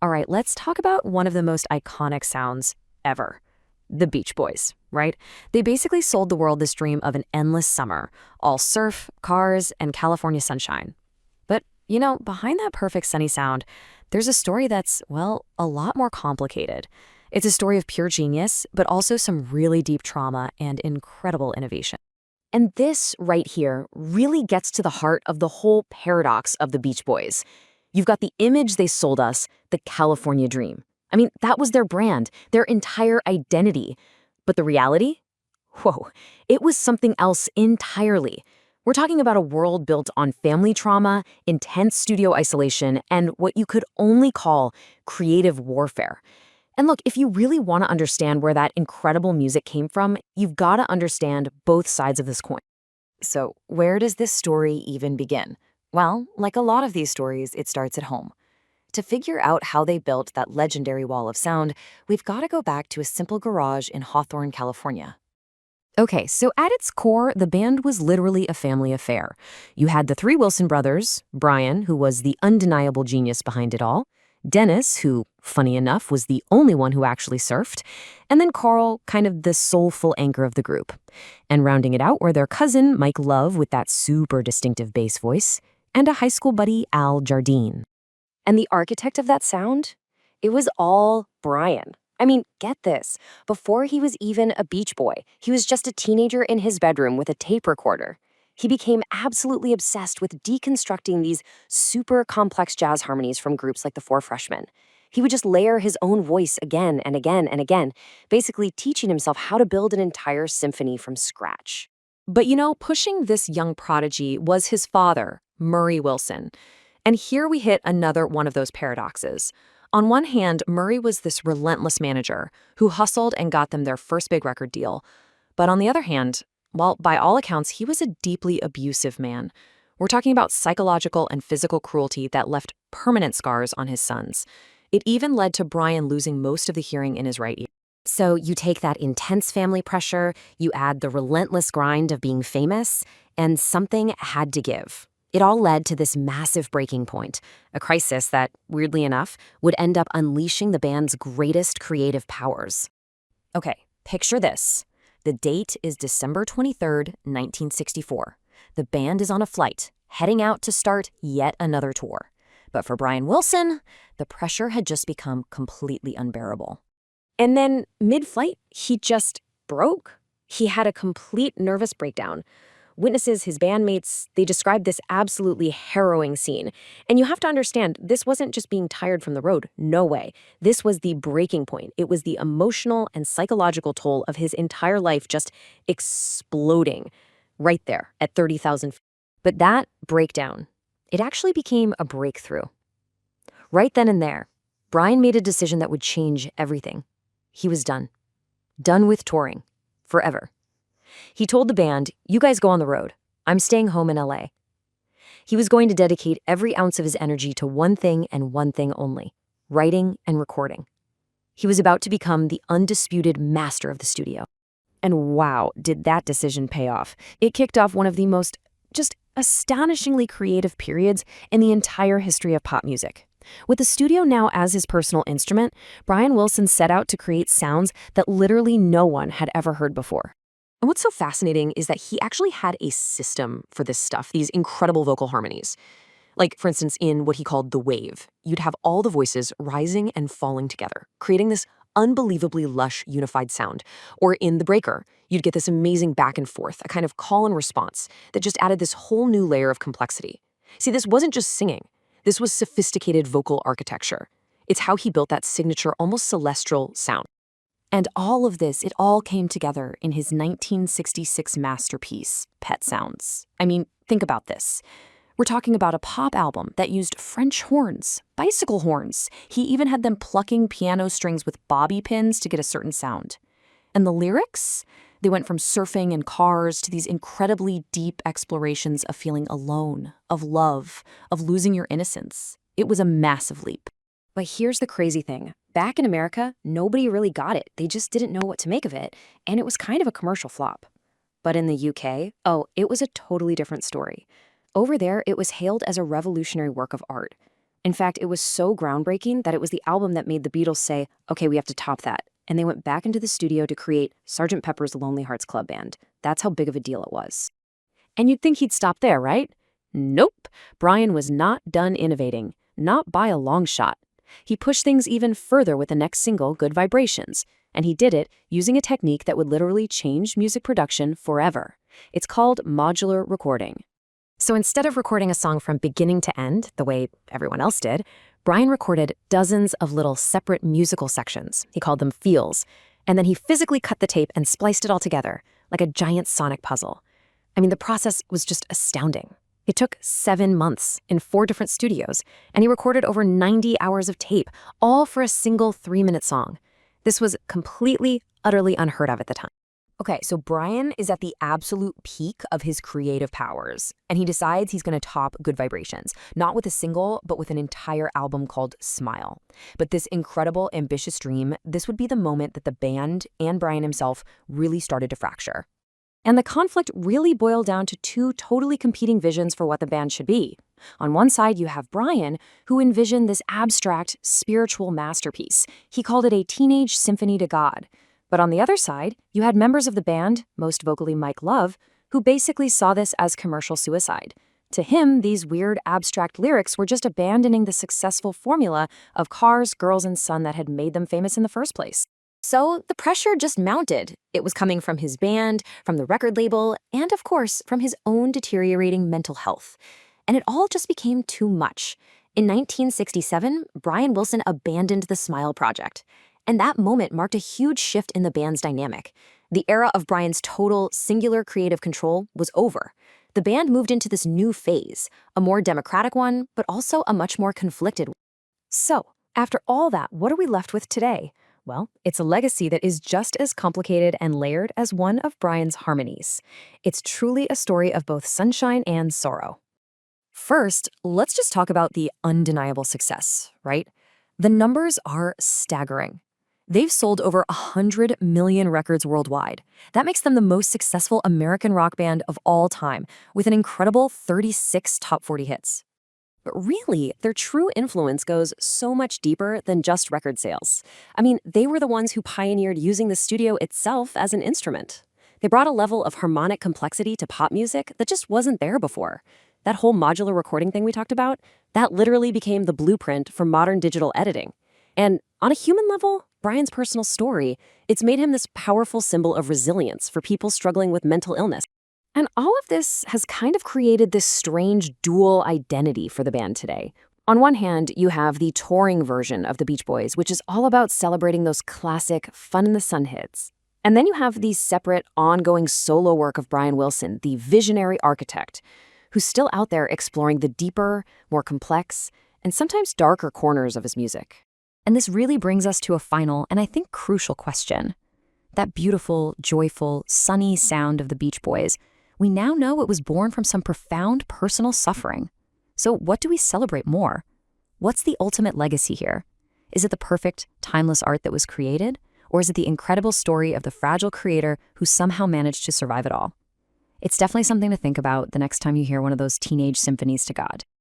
All right, let's talk about one of the most iconic sounds ever. The Beach Boys, right? They basically sold the world this dream of an endless summer, all surf, cars, and California sunshine. But, behind that perfect sunny sound, there's a story that's, well, a lot more complicated. It's a story of pure genius, but also some really deep trauma and incredible innovation. And this right here really gets to the heart of the whole paradox of the Beach Boys. You've got the image they sold us, the California dream. I mean, that was their brand, their entire identity. But the reality? Whoa, it was something else entirely. We're talking about a world built on family trauma, intense studio isolation, and what you could only call creative warfare. And look, if you really want to understand where that incredible music came from, you've got to understand both sides of this coin. So, where does this story even begin? Well, like a lot of these stories, it starts at home. To figure out how they built that legendary wall of sound, we've got to go back to a simple garage in Hawthorne, California. Okay, so at its core, the band was literally a family affair. You had the three Wilson brothers, Brian, who was the undeniable genius behind it all, Dennis, who, funny enough, was the only one who actually surfed, and then Carl, kind of the soulful anchor of the group. And rounding it out were their cousin, Mike Love, with that super distinctive bass voice, and a high school buddy, Al Jardine. And the architect of that sound? It was all Brian. I mean, get this. Before he was even a Beach Boy, he was just a teenager in his bedroom with a tape recorder. He became absolutely obsessed with deconstructing these super complex jazz harmonies from groups like the Four Freshmen. He would just layer his own voice again and again and again, basically teaching himself how to build an entire symphony from scratch. But pushing this young prodigy was his father, Murray Wilson. And here we hit another one of those paradoxes. On one hand, Murray was this relentless manager who hustled and got them their first big record deal. But on the other hand, well, by all accounts, he was a deeply abusive man. We're talking about psychological and physical cruelty that left permanent scars on his sons. It even led to Brian losing most of the hearing in his right ear. So you take that intense family pressure, you add the relentless grind of being famous, and something had to give. It all led to this massive breaking point, a crisis that, weirdly enough, would end up unleashing the band's greatest creative powers. Okay, picture this. The date is December 23rd, 1964. The band is on a flight, heading out to start yet another tour. But for Brian Wilson, the pressure had just become completely unbearable. And then, mid-flight, he just broke. He had a complete nervous breakdown. Witnesses, his bandmates, they described this absolutely harrowing scene. And you have to understand, this wasn't just being tired from the road. No way. This was the breaking point. It was the emotional and psychological toll of his entire life just exploding right there at 30,000 feet. But that breakdown, it actually became a breakthrough. Right then and there, Brian made a decision that would change everything. He was done. Done with touring. Forever. He told the band, "You guys go on the road. I'm staying home in LA." He was going to dedicate every ounce of his energy to one thing and one thing only, writing and recording. He was about to become the undisputed master of the studio. And wow, did that decision pay off. It kicked off one of the most just astonishingly creative periods in the entire history of pop music. With the studio now as his personal instrument, Brian Wilson set out to create sounds that literally no one had ever heard before. And what's so fascinating is that he actually had a system for this stuff, these incredible vocal harmonies. Like, for instance, in what he called the wave, you'd have all the voices rising and falling together, creating this unbelievably lush, unified sound. Or in the breaker, you'd get this amazing back and forth, a kind of call and response that just added this whole new layer of complexity. See, this wasn't just singing. This was sophisticated vocal architecture. It's how he built that signature, almost celestial sound. And all of this, it all came together in his 1966 masterpiece, Pet Sounds. I mean, think about this. We're talking about a pop album that used French horns, bicycle horns. He even had them plucking piano strings with bobby pins to get a certain sound. And the lyrics? They went from surfing and cars to these incredibly deep explorations of feeling alone, of love, of losing your innocence. It was a massive leap. But here's the crazy thing. Back in America, nobody really got it. They just didn't know what to make of it, and it was kind of a commercial flop. But in the UK, it was a totally different story. Over there, it was hailed as a revolutionary work of art. In fact, it was so groundbreaking that it was the album that made the Beatles say, okay, we have to top that. And they went back into the studio to create Sgt. Pepper's Lonely Hearts Club Band. That's how big of a deal it was. And you'd think he'd stop there, right? Nope. Brian was not done innovating. Not by a long shot. He pushed things even further with the next single, Good Vibrations. And he did it using a technique that would literally change music production forever. It's called modular recording. So instead of recording a song from beginning to end, the way everyone else did, Brian recorded dozens of little separate musical sections. He called them feels. And then he physically cut the tape and spliced it all together, like a giant sonic puzzle. I mean, the process was just astounding. It took 7 months in 4 different studios, and he recorded over 90 hours of tape, all for a single 3-minute song. This was completely, utterly unheard of at the time. Okay, so Brian is at the absolute peak of his creative powers, and he decides he's going to top Good Vibrations, not with a single, but with an entire album called Smile. But this incredible, ambitious dream, this would be the moment that the band and Brian himself really started to fracture. And the conflict really boiled down to 2 totally competing visions for what the band should be. On one side, you have Brian, who envisioned this abstract, spiritual masterpiece. He called it a teenage symphony to God. But on the other side, you had members of the band, most vocally Mike Love, who basically saw this as commercial suicide. To him, these weird, abstract lyrics were just abandoning the successful formula of Cars, Girls, and Sun that had made them famous in the first place. So the pressure just mounted. It was coming from his band, from the record label, and of course, from his own deteriorating mental health. And it all just became too much. In 1967, Brian Wilson abandoned the Smile project. And that moment marked a huge shift in the band's dynamic. The era of Brian's total, singular creative control was over. The band moved into this new phase, a more democratic one, but also a much more conflicted one. So, after all that, what are we left with today? Well, it's a legacy that is just as complicated and layered as one of Brian's harmonies. It's truly a story of both sunshine and sorrow. First, let's just talk about the undeniable success, right? The numbers are staggering. They've sold over 100 million records worldwide. That makes them the most successful American rock band of all time, with an incredible 36 top 40 hits. But really, their true influence goes so much deeper than just record sales. I mean, they were the ones who pioneered using the studio itself as an instrument. They brought a level of harmonic complexity to pop music that just wasn't there before. That whole modular recording thing we talked about, that literally became the blueprint for modern digital editing. And on a human level, Brian's personal story, it's made him this powerful symbol of resilience for people struggling with mental illness. And all of this has kind of created this strange dual identity for the band today. On one hand, you have the touring version of the Beach Boys, which is all about celebrating those classic Fun in the Sun hits. And then you have the separate, ongoing solo work of Brian Wilson, the visionary architect, who's still out there exploring the deeper, more complex, and sometimes darker corners of his music. And this really brings us to a final, and I think crucial question. That beautiful, joyful, sunny sound of the Beach Boys, we now know it was born from some profound personal suffering. So what do we celebrate more? What's the ultimate legacy here? Is it the perfect, timeless art that was created? Or is it the incredible story of the fragile creator who somehow managed to survive it all? It's definitely something to think about the next time you hear one of those teenage symphonies to God.